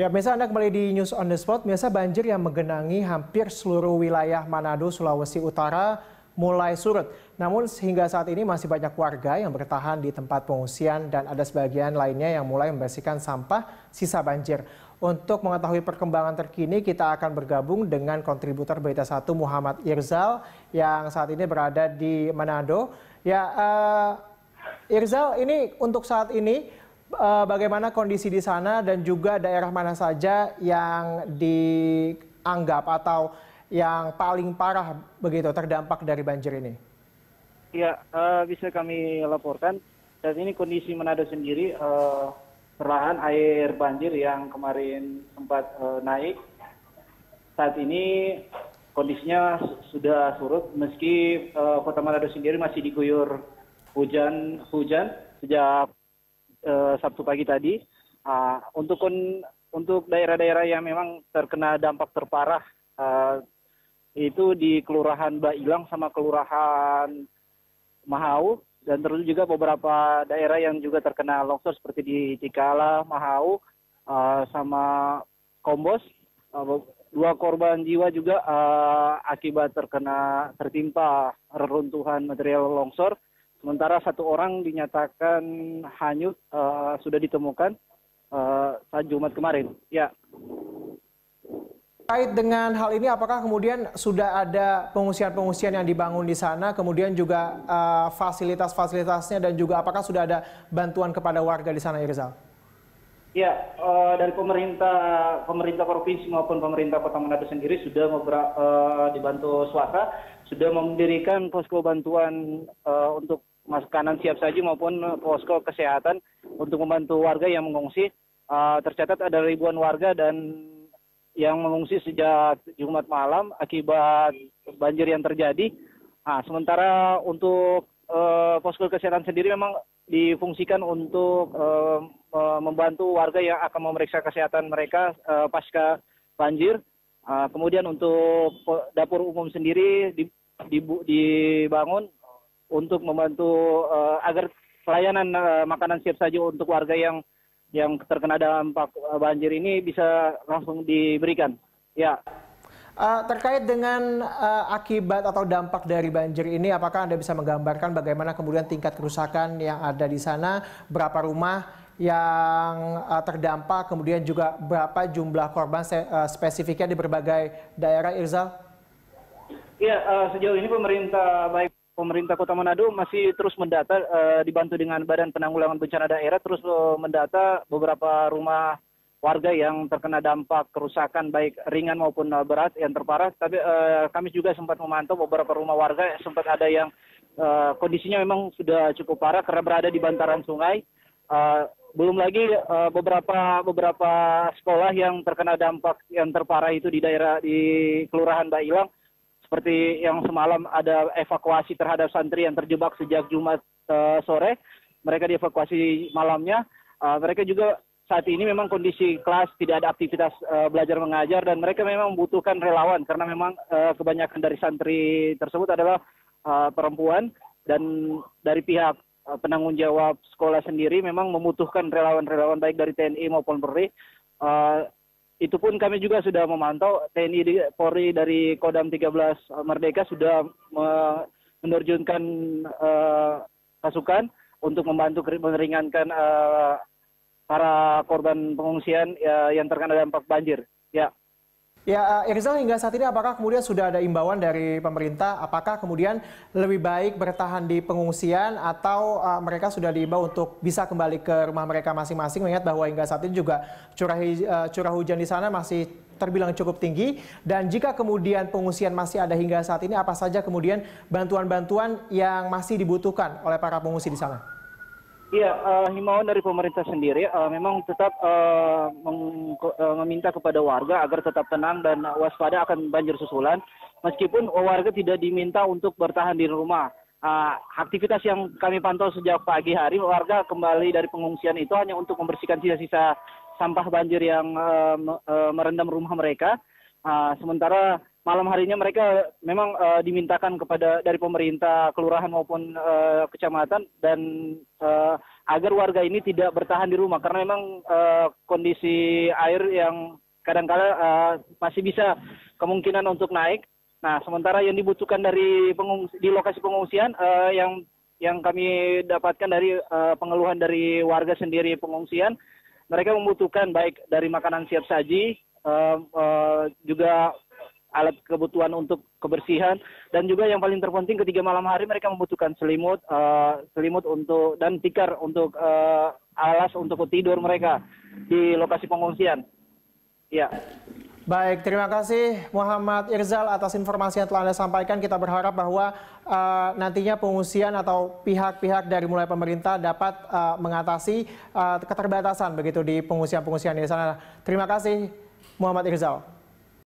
Ya, pemirsa, Anda kembali di News on the Spot. Pemirsa, banjir yang menggenangi hampir seluruh wilayah Manado, Sulawesi Utara mulai surut. Namun hingga saat ini masih banyak warga yang bertahan di tempat pengungsian dan ada sebagian lainnya yang mulai membersihkan sampah sisa banjir. Untuk mengetahui perkembangan terkini, kita akan bergabung dengan kontributor Berita 1 Muhammad Irzal yang saat ini berada di Manado. Ya, Irzal, ini untuk saat ini bagaimana kondisi di sana dan juga daerah mana saja yang dianggap atau yang paling parah begitu terdampak dari banjir ini? Ya, bisa kami laporkan. Saat ini kondisi Manado sendiri, perlahan air banjir yang kemarin sempat naik, saat ini kondisinya sudah surut meski kota Manado sendiri masih diguyur hujan sejak Sabtu pagi tadi. Untuk daerah-daerah yang memang terkena dampak terparah itu di Kelurahan Bailang sama Kelurahan Mahau, dan terus juga beberapa daerah yang juga terkena longsor seperti di Tikala, Mahau, sama Kombos. Dua korban jiwa juga akibat tertimpa reruntuhan material longsor. Sementara satu orang dinyatakan hanyut sudah ditemukan saat Jumat kemarin. Ya. Terkait dengan hal ini, apakah kemudian sudah ada pengungsian-pengungsian yang dibangun di sana, kemudian juga fasilitas-fasilitasnya dan juga apakah sudah ada bantuan kepada warga di sana, Irzal? Ya, dari pemerintah provinsi maupun pemerintah Kota Manado sendiri sudah dibantu swasta sudah mendirikan posko bantuan untuk makanan siap saji maupun posko kesehatan untuk membantu warga yang mengungsi. Tercatat ada ribuan warga dan yang mengungsi sejak Jumat malam akibat banjir yang terjadi. Sementara untuk posko kesehatan sendiri memang difungsikan untuk membantu warga yang akan memeriksa kesehatan mereka pasca banjir. Kemudian untuk dapur umum sendiri dibangun untuk membantu agar pelayanan makanan siap saji untuk warga yang terkena dampak banjir ini bisa langsung diberikan. Ya. Terkait dengan akibat atau dampak dari banjir ini, apakah Anda bisa menggambarkan bagaimana kemudian tingkat kerusakan yang ada di sana, berapa rumah yang terdampak, kemudian juga berapa jumlah korban spesifiknya di berbagai daerah, Irzal? Ya, sejauh ini pemerintah Kota Manado masih terus mendata, dibantu dengan Badan Penanggulangan Bencana Daerah, terus mendata beberapa rumah warga yang terkena dampak kerusakan baik ringan maupun berat yang terparah. Tapi kami juga sempat memantau beberapa rumah warga, sempat ada yang kondisinya memang sudah cukup parah karena berada di bantaran sungai. Belum lagi beberapa sekolah yang terkena dampak yang terparah itu di Kelurahan Bailang. Seperti yang semalam ada evakuasi terhadap santri yang terjebak sejak Jumat sore. Mereka dievakuasi malamnya. Mereka juga saat ini memang kondisi kelas tidak ada aktivitas belajar mengajar dan mereka memang membutuhkan relawan karena memang kebanyakan dari santri tersebut adalah perempuan, dan dari pihak penanggung jawab sekolah sendiri memang membutuhkan relawan-relawan baik dari TNI maupun Polri. Itu pun kami juga sudah memantau TNI Polri dari Kodam 13 Merdeka sudah menerjunkan pasukan untuk membantu meringankan para korban pengungsian yang terkena dampak banjir. Ya. Ya, Irzal, hingga saat ini apakah kemudian sudah ada imbauan dari pemerintah? Apakah kemudian lebih baik bertahan di pengungsian atau mereka sudah diimbau untuk bisa kembali ke rumah mereka masing-masing? Mengingat bahwa hingga saat ini juga curah hujan di sana masih terbilang cukup tinggi. Dan jika kemudian pengungsian masih ada hingga saat ini, apa saja kemudian bantuan-bantuan yang masih dibutuhkan oleh para pengungsi di sana? Iya, himbauan dari pemerintah sendiri memang tetap meminta kepada warga agar tetap tenang dan waspada akan banjir susulan. Meskipun warga tidak diminta untuk bertahan di rumah. Aktivitas yang kami pantau sejak pagi hari, warga kembali dari pengungsian itu hanya untuk membersihkan sisa-sisa sampah banjir yang merendam rumah mereka. Sementara malam harinya mereka memang dimintakan dari pemerintah kelurahan maupun kecamatan dan agar warga ini tidak bertahan di rumah karena memang kondisi air yang kadang-kala masih bisa kemungkinan untuk naik. Nah, sementara yang dibutuhkan dari di lokasi pengungsian yang kami dapatkan dari pengeluhan dari warga sendiri pengungsian, mereka membutuhkan baik dari makanan siap saji, juga alat kebutuhan untuk kebersihan, dan juga yang paling terpenting ketika malam hari mereka membutuhkan selimut untuk dan tikar untuk alas untuk tidur mereka di lokasi pengungsian. Ya. Baik, terima kasih Muhammad Irzal atas informasi yang telah Anda sampaikan. Kita berharap bahwa nantinya pengungsian atau pihak-pihak dari mulai pemerintah dapat mengatasi keterbatasan begitu di pengungsian-pengungsian di sana. Terima kasih Muhammad Irzal.